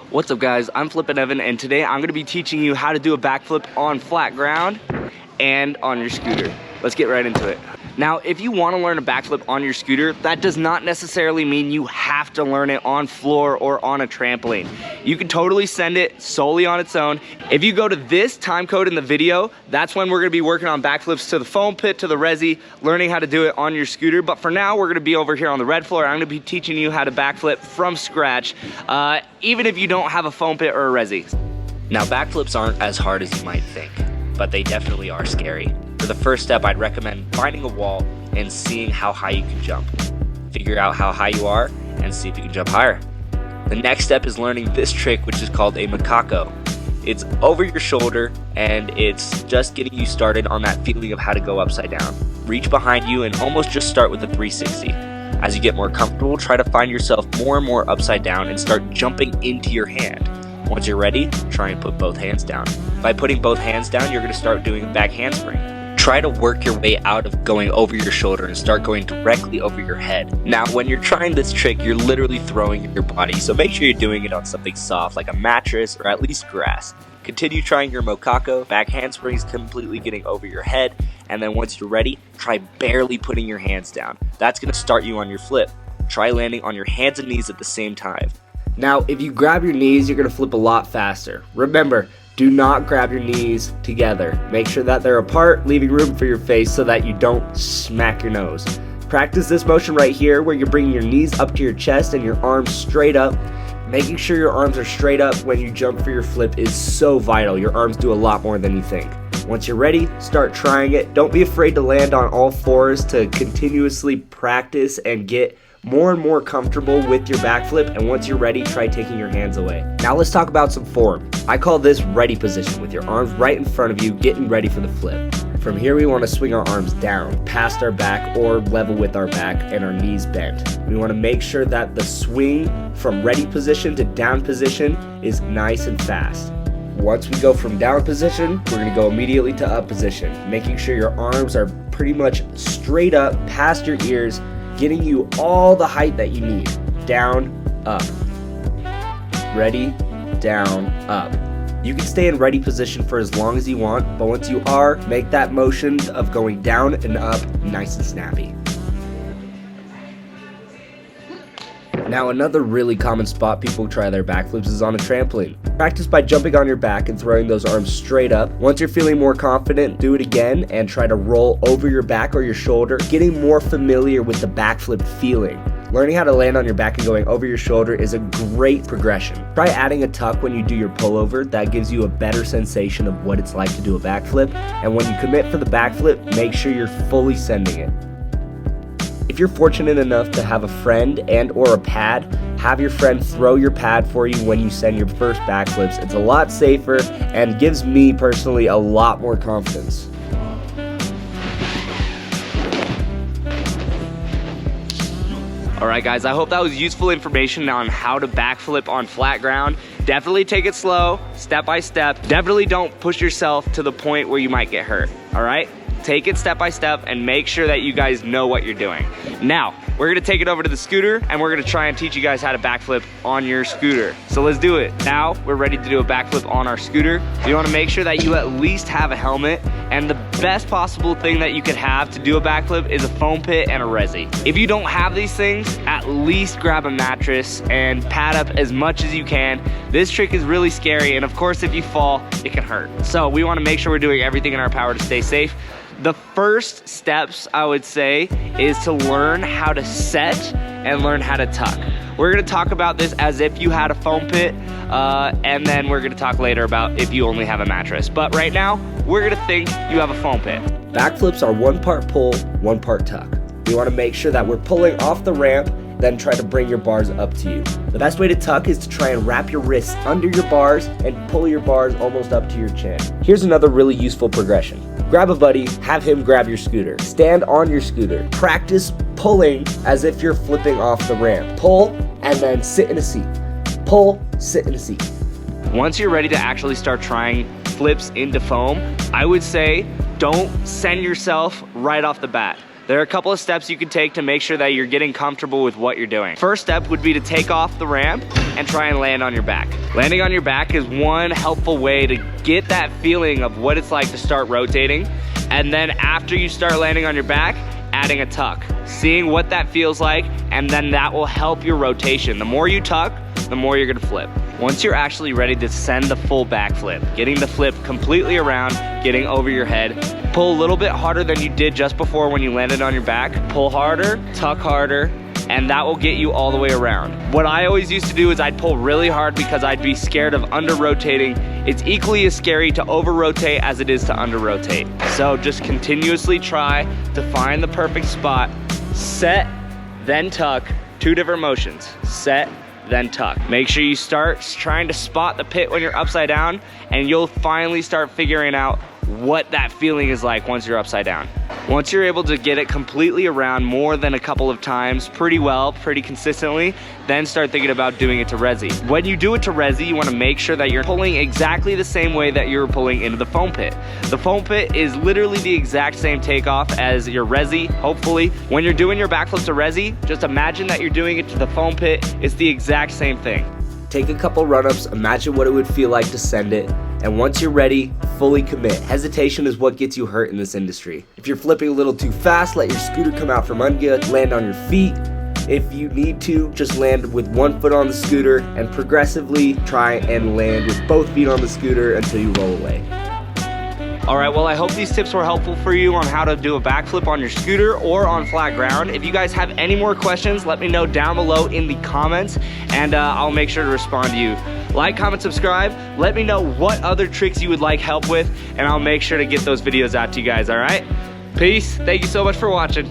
What's up guys, I'm Flippin Evan and today I'm going to be teaching you how to do a backflip on flat ground and on your scooter. Let's get right into it. Now, if you want to learn a backflip on your scooter, that does not necessarily mean you have to learn it on floor or on a trampoline. You can totally send it solely on its own. If you go to this time code in the video, that's when we're going to be working on backflips to the foam pit, to the resi, learning how to do it on your scooter. But for now, we're going to be over here on the red floor. I'm going to be teaching you how to backflip from scratch, even if you don't have a foam pit or a resi. Now, backflips aren't as hard as you might think, but they definitely are scary. For the first step, I'd recommend finding a wall and seeing how high you can jump. Figure out how high you are and see if you can jump higher. The next step is learning this trick, which is called a macaco. It's over your shoulder and it's just getting you started on that feeling of how to go upside down. Reach behind you and almost just start with a 360. As you get more comfortable, try to find yourself more and more upside down and start jumping into your hand. Once you're ready, try and put both hands down. By putting both hands down, you're going to start doing a back handspring. Try to work your way out of going over your shoulder and start going directly over your head. Now, when you're trying this trick, you're literally throwing your body, so make sure you're doing it on something soft like a mattress or at least grass. Continue trying your macaco, back handsprings completely getting over your head, and then once you're ready, try barely putting your hands down. That's going to start you on your flip. Try landing on your hands and knees at the same time. Now, if you grab your knees, you're going to flip a lot faster. Remember, do not grab your knees together. Make sure that they're apart, leaving room for your face so that you don't smack your nose. Practice this motion right here where you're bringing your knees up to your chest and your arms straight up. Making sure your arms are straight up when you jump for your flip is so vital. Your arms do a lot more than you think. Once you're ready, start trying it. Don't be afraid to land on all fours to continuously practice and get more and more comfortable with your backflip, and once you're ready, try taking your hands away. Now let's talk about some form. I call this ready position, with your arms right in front of you, getting ready for the flip. From here, we want to swing our arms down, past our back or level with our back, and our knees bent. We want to make sure that the swing from ready position to down position is nice and fast. Once we go from down position, we're going to go immediately to up position, making sure your arms are pretty much straight up past your ears, getting you all the height that you need. Down, up. Ready, down, up. You can stay in ready position for as long as you want, but once you are, make that motion of going down and up nice and snappy. Now, another really common spot people try their backflips is on a trampoline. Practice by jumping on your back and throwing those arms straight up. Once you're feeling more confident, do it again and try to roll over your back or your shoulder, getting more familiar with the backflip feeling. Learning how to land on your back and going over your shoulder is a great progression. Try adding a tuck when you do your pullover. That gives you a better sensation of what it's like to do a backflip. And when you commit for the backflip, make sure you're fully sending it. If you're fortunate enough to have a friend and or a pad, have your friend throw your pad for you when you send your first backflips. It's a lot safer and gives me personally a lot more confidence. Alright guys, I hope that was useful information on how to backflip on flat ground. Definitely take it slow, step by step. Definitely don't push yourself to the point where you might get hurt, alright? Take it step by step and make sure that you guys know what you're doing. Now, we're gonna take it over to the scooter and we're gonna try and teach you guys how to backflip on your scooter. So let's do it. Now, we're ready to do a backflip on our scooter. You wanna make sure that you at least have a helmet, and the best possible thing that you could have to do a backflip is a foam pit and a resi. If you don't have these things, at least grab a mattress and pad up as much as you can. This trick is really scary, and of course, if you fall, it can hurt. So we wanna make sure we're doing everything in our power to stay safe. The first steps, I would say, is to learn how to set and learn how to tuck. We're gonna talk about this as if you had a foam pit, and then we're gonna talk later about if you only have a mattress. But right now, we're gonna think you have a foam pit. Backflips are one part pull, one part tuck. We wanna make sure that we're pulling off the ramp, then try to bring your bars up to you. The best way to tuck is to try and wrap your wrists under your bars and pull your bars almost up to your chin. Here's another really useful progression. Grab a buddy, have him grab your scooter. Stand on your scooter. Practice pulling as if you're flipping off the ramp. Pull, and then sit in a seat. Pull, sit in a seat. Once you're ready to actually start trying flips into foam, I would say don't send yourself right off the bat. There are a couple of steps you can take to make sure that you're getting comfortable with what you're doing. First step would be to take off the ramp and try and land on your back. Landing on your back is one helpful way to get that feeling of what it's like to start rotating. And then after you start landing on your back, adding a tuck, seeing what that feels like, and then that will help your rotation. The more you tuck, the more you're gonna flip. Once you're actually ready to send the full backflip, getting the flip completely around, getting over your head, pull a little bit harder than you did just before when you landed on your back, pull harder, tuck harder, and that will get you all the way around. What I always used to do is I'd pull really hard because I'd be scared of under-rotating. It's equally as scary to over-rotate as it is to under-rotate. So just continuously try to find the perfect spot, set, then tuck, 2 different motions, set, then tuck. Make sure you start trying to spot the pit when you're upside down, and you'll finally start figuring out what that feeling is like once you're upside down. Once you're able to get it completely around more than a couple of times pretty well, pretty consistently, then start thinking about doing it to resi. When you do it to resi, you want to make sure that you're pulling exactly the same way that you're pulling into the foam pit. The foam pit is literally the exact same takeoff as your resi, hopefully. When you're doing your backflip to resi, just imagine that you're doing it to the foam pit. It's the exact same thing. Take a couple run-ups, imagine what it would feel like to send it, and once you're ready, fully commit. Hesitation is what gets you hurt in this industry. If you're flipping a little too fast, let your scooter come out from under you, land on your feet. If you need to, just land with 1 foot on the scooter and progressively try and land with both feet on the scooter until you roll away. All right, well, I hope these tips were helpful for you on how to do a backflip on your scooter or on flat ground. If you guys have any more questions, let me know down below in the comments, and I'll make sure to respond to you. Like, comment, subscribe. Let me know what other tricks you would like help with, and I'll make sure to get those videos out to you guys, all right? Peace. Thank you so much for watching.